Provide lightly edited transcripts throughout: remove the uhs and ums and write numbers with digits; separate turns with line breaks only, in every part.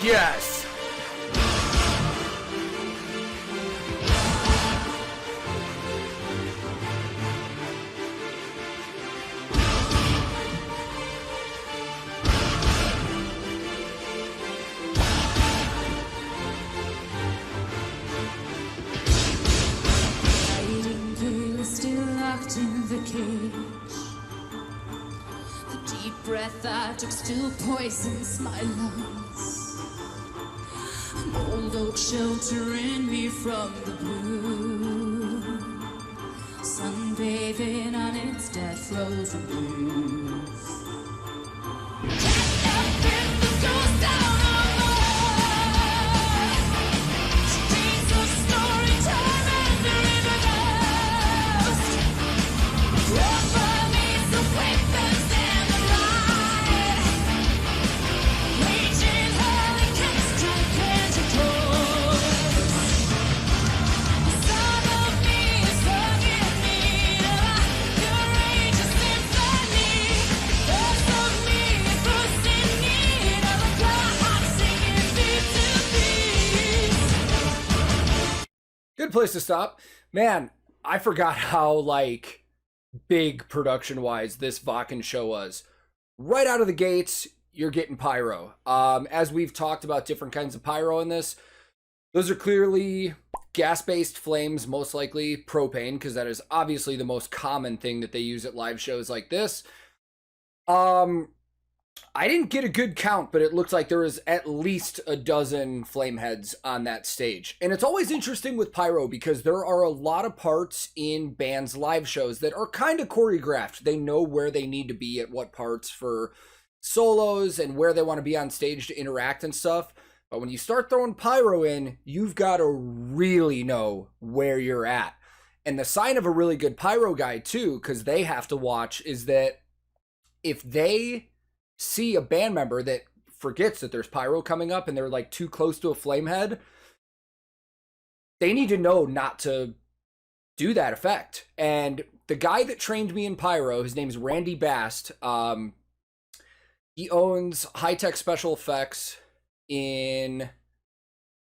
Yes!
In the cage, the deep breath I took still poisons my lungs. An old oak sheltering me from the blue, sunbathing on its dead frozen blues. Nothing goes down on streets of story time and the river dust. Rubber meets the weapons and the light, raging hurricanes, drunk tentacles. The son of me is stuck in need of a courageous symphony. Thoughts of me first in need of a God singing beat to peace.
Good place to stop. Man, I forgot how, like, big production-wise this Vakken show was. Right out of the gates, you're getting pyro. As we've talked about different kinds of pyro in this, those are clearly gas-based flames, most likely propane, because that is obviously the most common thing that they use at live shows like this. I didn't get a good count, but it looks like there was at least a dozen flame heads on that stage. And it's always interesting with pyro because there are a lot of parts in bands' live shows that are kind of choreographed. They know where they need to be at what parts for solos and where they want to be on stage to interact and stuff. But when you start throwing pyro in, you've got to really know where you're at. And the sign of a really good pyro guy too, because they have to watch, is that if they see a band member that forgets that there's pyro coming up and they're like too close to a flame head, they need to know not to do that effect. And the guy that trained me in pyro, his name is Randy Bast. He owns High Tech Special Effects in, I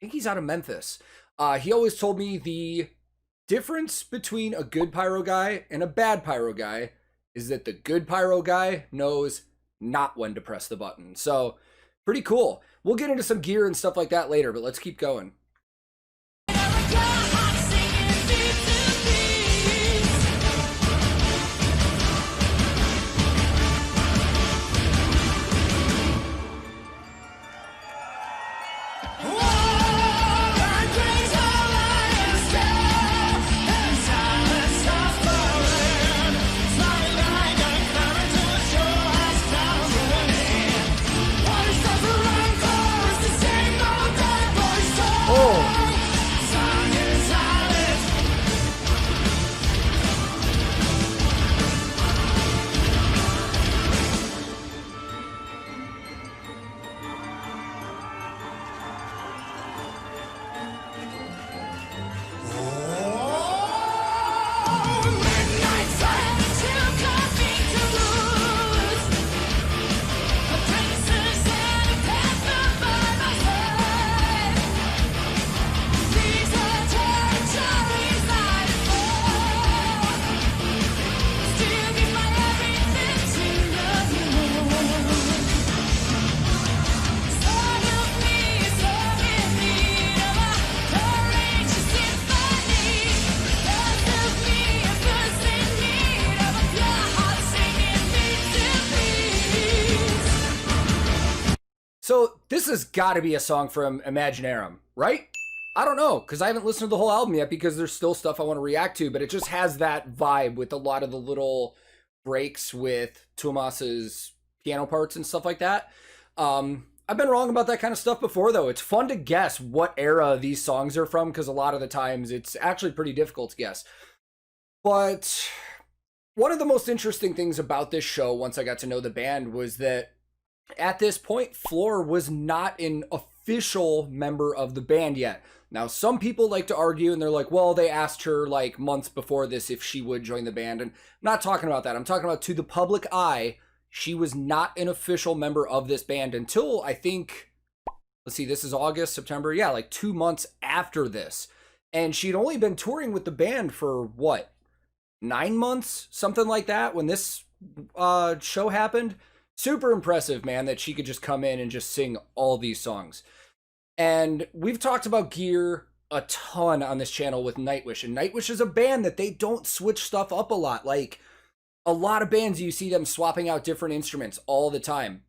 think he's out of Memphis. He always told me the difference between a good pyro guy and a bad pyro guy is that the good pyro guy knows not when to press the button. So pretty cool. We'll get into some gear and stuff like that later, but let's keep going. So this has got to be a song from Imaginarum, right? I don't know, because I haven't listened to the whole album yet because there's still stuff I want to react to, but it just has that vibe with a lot of the little breaks with Tuomas's piano parts and stuff like that. I've been wrong about that kind of stuff before, though. It's fun to guess what era these songs are from because a lot of the times it's actually pretty difficult to guess. But one of the most interesting things about this show, once I got to know the band, was that at this point, Floor was not an official member of the band yet. Now, some people like to argue, and they're like, well, they asked her like months before this if she would join the band. And I'm not talking about that. I'm talking about to the public eye, she was not an official member of this band until, I think, let's see, this is August, September. Yeah, like 2 months after this. And she'd only been touring with the band for what, 9 months, something like that, when this show happened. Super impressive, man, that she could just come in and just sing all these songs. And we've talked about gear a ton on this channel with Nightwish, and Nightwish is a band that they don't switch stuff up a lot. Like a lot of bands, you see them swapping out different instruments all the time.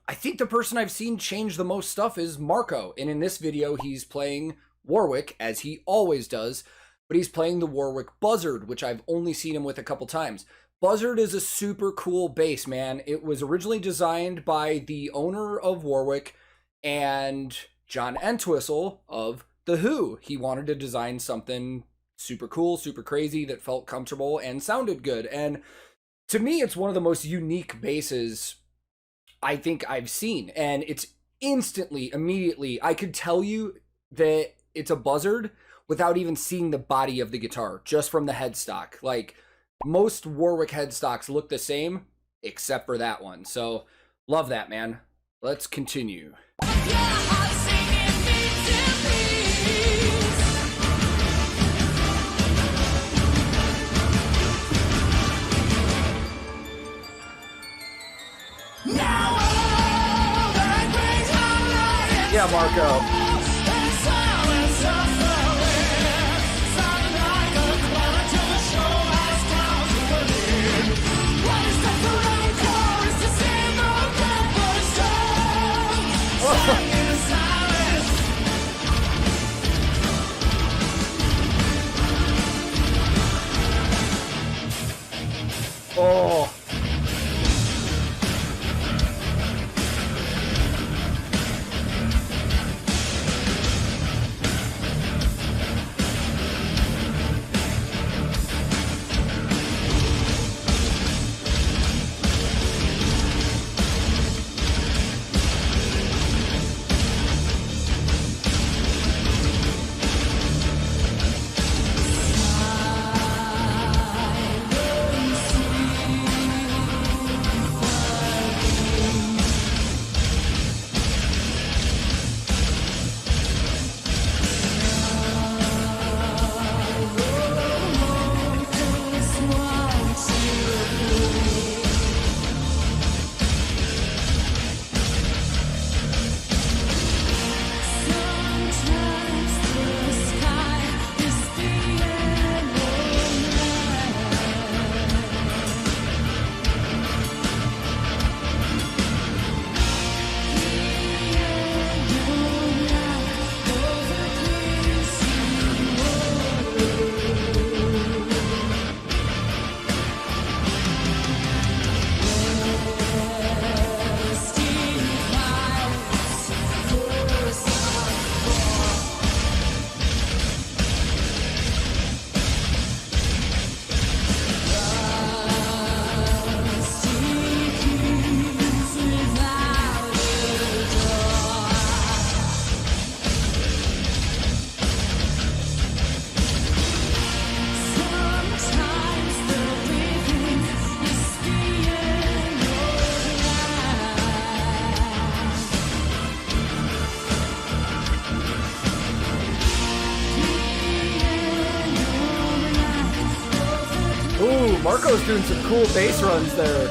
I think the person I've seen change the most stuff is Marco, and in this video he's playing Warwick, as he always does, but he's playing the Warwick Buzzard, which I've only seen him with a couple times. Buzzard is a super cool bass, man. It was originally designed by the owner of Warwick and John Entwistle of The Who. He wanted to design something super cool, super crazy, that felt comfortable and sounded good. And to me, it's one of the most unique basses I think I've seen. And it's instantly, immediately, I could tell you that it's a Buzzard without even seeing the body of the guitar, just from the headstock. Like, most Warwick headstocks look the same, except for that one. So, love that, man. Let's continue. Yeah, Marco. Oh. Ooh, Marco's doing some cool bass runs there.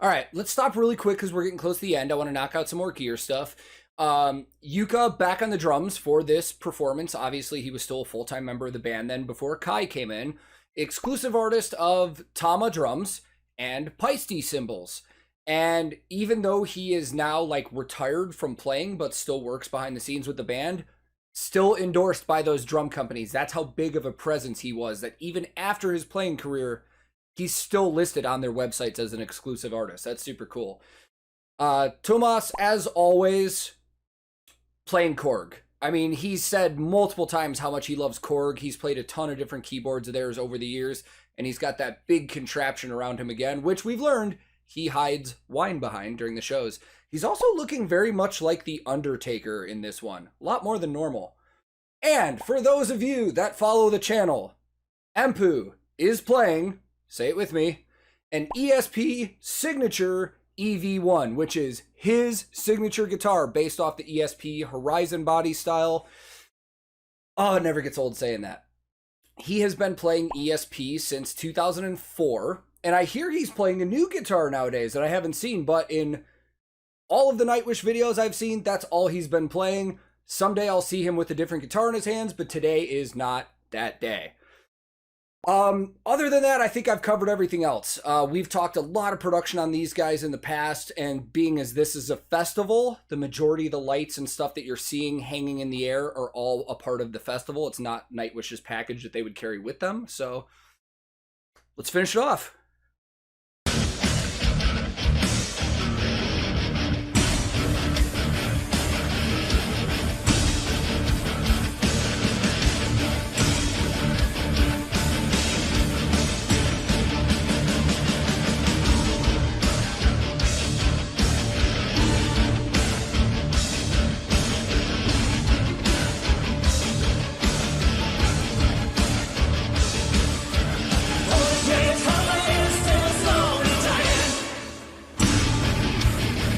All right, let's stop really quick because we're getting close to the end. I want to knock out some more gear stuff. Yuka back on the drums for this performance. Obviously, he was still a full-time member of the band then before Kai came in. Exclusive artist of Tama drums and Paiste cymbals. And even though he is now like retired from playing but still works behind the scenes with the band, still endorsed by those drum companies. That's how big of a presence he was, that even after his playing career, he's still listed on their websites as an exclusive artist. That's super cool. Tomas, as always, playing Korg. I mean, he's said multiple times how much he loves Korg. He's played a ton of different keyboards of theirs over the years, and he's got that big contraption around him again, which we've learned he hides wine behind during the shows. He's also looking very much like The Undertaker in this one. A lot more than normal. And for those of you that follow the channel, Empu is playing, say it with me, an ESP signature EV1, which is his signature guitar based off the ESP Horizon body style. Oh, it never gets old saying that. He has been playing ESP since 2004, and I hear he's playing a new guitar nowadays that I haven't seen, but in all of the Nightwish videos I've seen, that's all he's been playing. Someday I'll see him with a different guitar in his hands, but today is not that day. Other than that, I think I've covered everything else. We've talked a lot of production on these guys in the past, and being as this is a festival, the majority of the lights and stuff that you're seeing hanging in the air are all a part of the festival. It's not Nightwish's package that they would carry with them. So let's finish it off.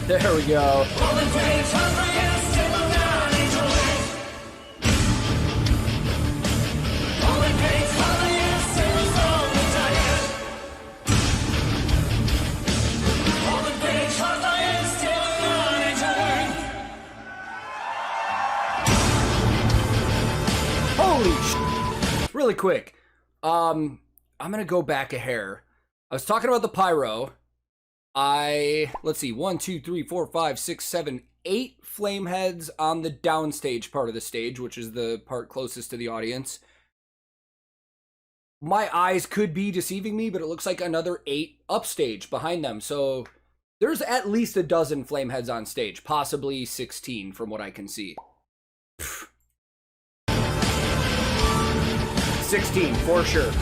There we go. Holy sh! Really quick. I'm gonna go back a hair. I was talking about the Pyro. Let's see, 1, 2, 3, 4, 5, 6, 7, 8 flame heads on the downstage part of the stage, which is the part closest to the audience. My eyes could be deceiving me, but it looks like another 8 upstage behind them. So there's at least a dozen flame heads on stage, possibly 16 from what I can see. 16 for sure.